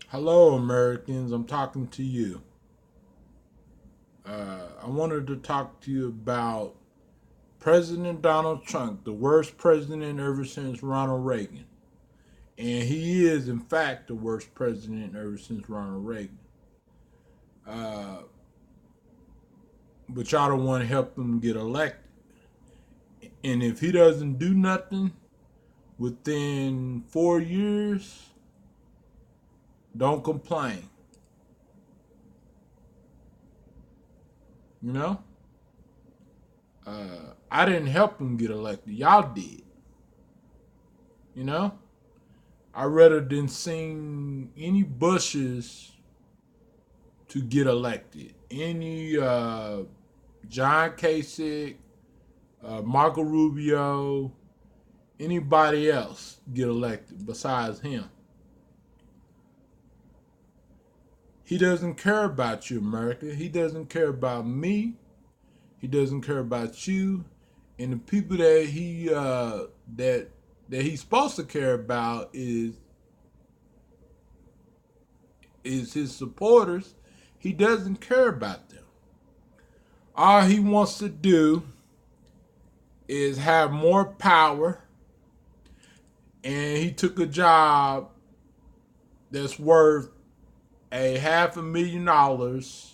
Hello, Americans. I'm talking to you. I wanted to talk to you about President Donald Trump, the worst president ever since Ronald Reagan. And he is, in fact, the worst president ever since Ronald Reagan. Uh, but y'all don't want to help him get elected. And if he doesn't do nothing within 4 years, don't complain. You know? I didn't help him get elected. Y'all did. You know? I rather than seen any Bushes to get elected. Any John Kasich, Marco Rubio, anybody else get elected besides him. He doesn't care about you, America. He doesn't care about me. He doesn't care about you, and the people that he's supposed to care about is his supporters. He doesn't care about them. All he wants to do is have more power, and he took a job that's worth a $500,000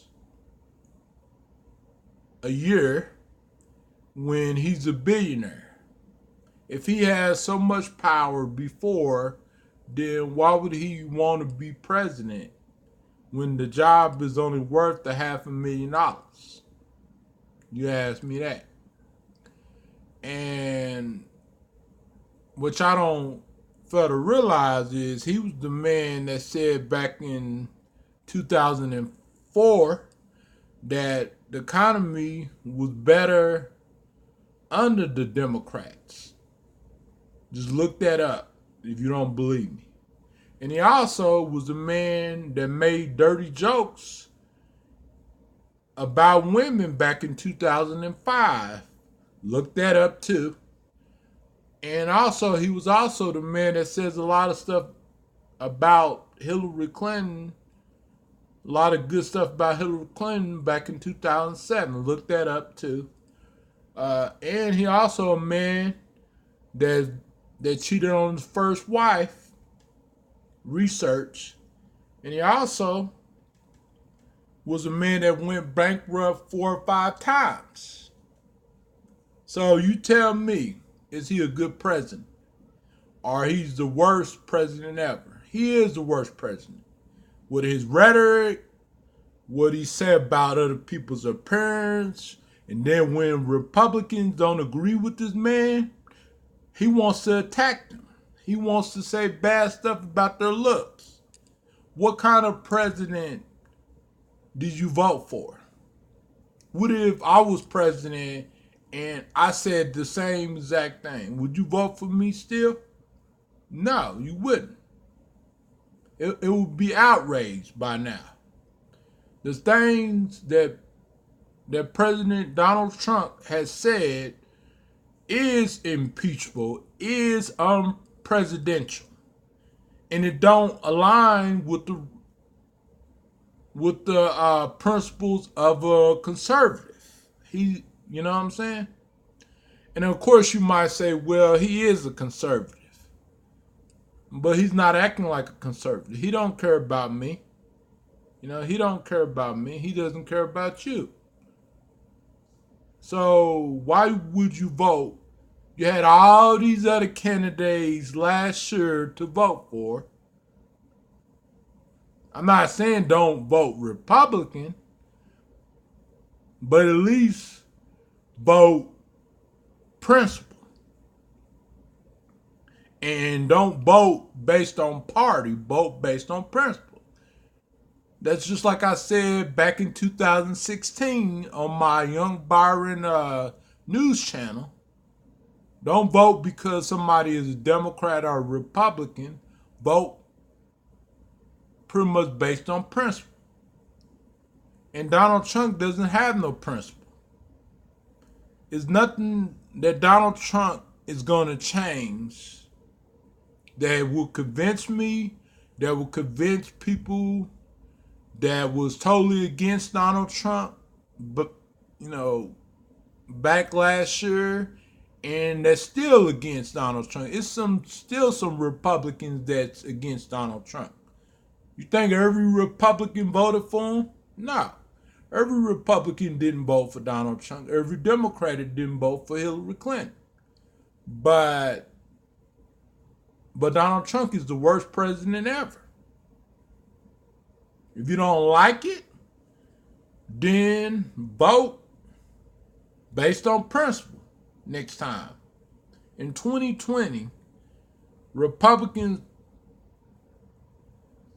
a year when he's a billionaire. If he has so much power before, then why would he want to be president when the job is only worth a $500,000? You ask me that. And what y'all don't fail to realize is he was the man that said back in 2004 that the economy was better under the Democrats. Just look that up if you don't believe me. And he also was the man that made dirty jokes about women back in 2005. Look that up too. And also, he was also the man that says a lot of stuff about Hillary Clinton, a lot of good stuff about Hillary Clinton back in 2007. Look that up too. And he also a man that cheated on his first wife. Research. And he also was a man that went bankrupt 4 or 5 times. So you tell me, is he a good president? Or he's the worst president ever? He is the worst president. With his rhetoric, what he said about other people's appearance, and then when Republicans don't agree with this man, he wants to attack them. He wants to say bad stuff about their looks. What kind of president did you vote for? What if I was president and I said the same exact thing? Would you vote for me still? No, you wouldn't. It would be outraged by now. The things that President Donald Trump has said is impeachable, is unpresidential, and it don't align with the principles of a conservative. You know what I'm saying? And of course, you might say, well, he is a conservative, but he's not acting like a conservative. He don't care about me. He don't care about me. He doesn't care about you. So why would you vote? You had all these other candidates last year to vote for. I'm not saying don't vote Republican, but at least vote principle. And don't vote based on party, vote based on principle. That's just like I said back in 2016 on my Young Byron news channel. Don't vote because somebody is a Democrat or a Republican. Vote pretty much based on principle. And Donald Trump doesn't have no principle. There's nothing that Donald Trump is going to change that will convince me that would convince people that was totally against Donald Trump, but back last year, and that's still against Donald Trump. It's still some Republicans that's against Donald Trump. You think every Republican voted for him? No. Every Republican didn't vote for Donald Trump. Every Democrat didn't vote for Hillary Clinton. But Donald Trump is the worst president ever. If you don't like it, then vote based on principle next time. In 2020, Republicans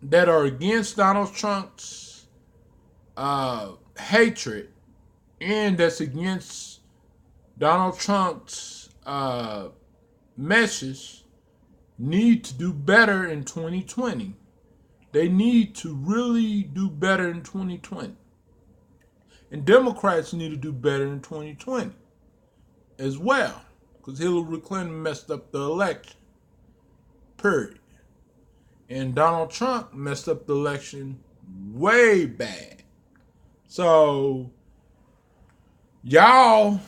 that are against Donald Trump's hatred and that's against Donald Trump's message need to do better in 2020. They need to really do better in 2020. And Democrats need to do better in 2020 as well, because Hillary Clinton messed up the election, period. And Donald Trump messed up the election way bad. So, y'all,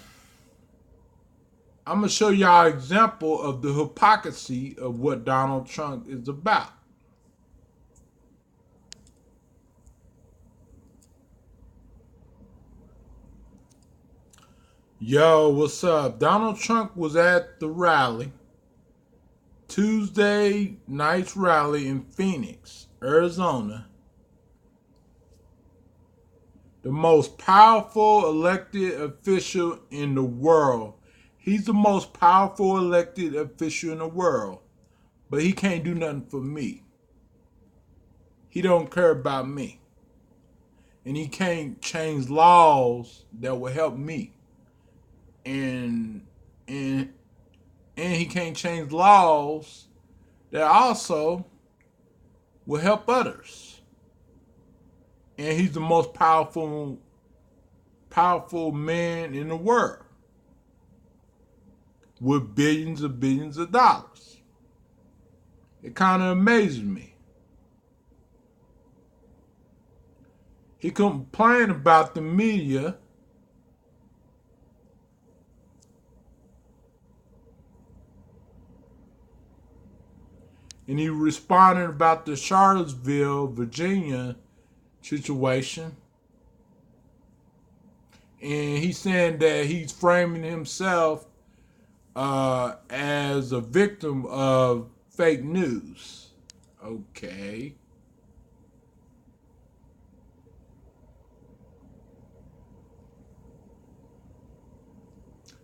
I'm going to show y'all an example of the hypocrisy of what Donald Trump is about. Yo, what's up? Donald Trump was at the rally, Tuesday night's rally in Phoenix, Arizona. The most powerful elected official in the world. He's the most powerful elected official in the world, but he can't do nothing for me. He don't care about me. And he can't change laws that will help me. And he can't change laws that also will help others. And he's the most powerful man in the world with billions of dollars. It kind of amazes me. He complained about the media and he responded about the Charlottesville, Virginia situation. And he's saying that he's framing himself as a victim of fake news. Okay.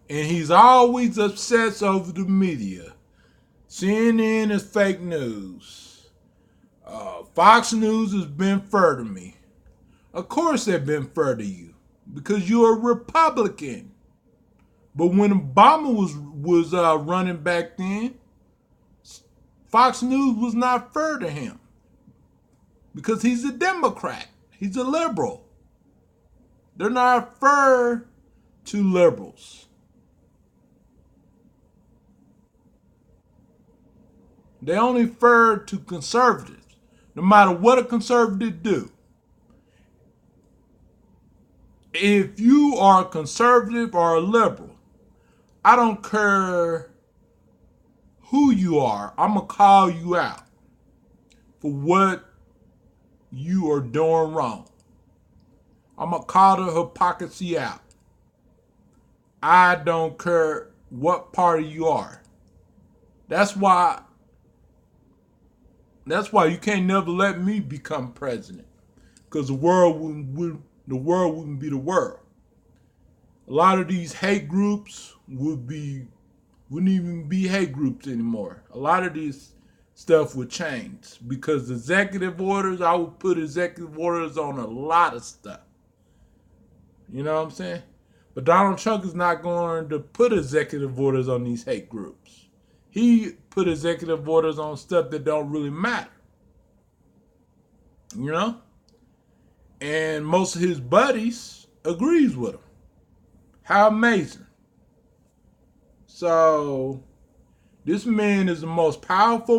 And he's always obsessed over the media. CNN is fake news. Fox News has been fair to me. Of course they've been fair to you because you're a Republican. But when Obama was running back then, Fox News was not fair to him because he's a Democrat. He's a liberal. They're not fair to liberals. They only fair to conservatives, no matter what a conservative do. If you are a conservative or a liberal, I don't care who you are, I'm going to call you out for what you are doing wrong. I'm going to call the hypocrisy out. I don't care what party you are. That's why you can't never let me become president, because the world wouldn't be the world. A lot of these hate groups wouldn't even be hate groups anymore. A lot of this stuff would change because executive orders, I would put executive orders on a lot of stuff. You know what I'm saying? But Donald Trump is not going to put executive orders on these hate groups. He put executive orders on stuff that don't really matter. You know? And most of his buddies agrees with him. How amazing. So, this man is the most powerful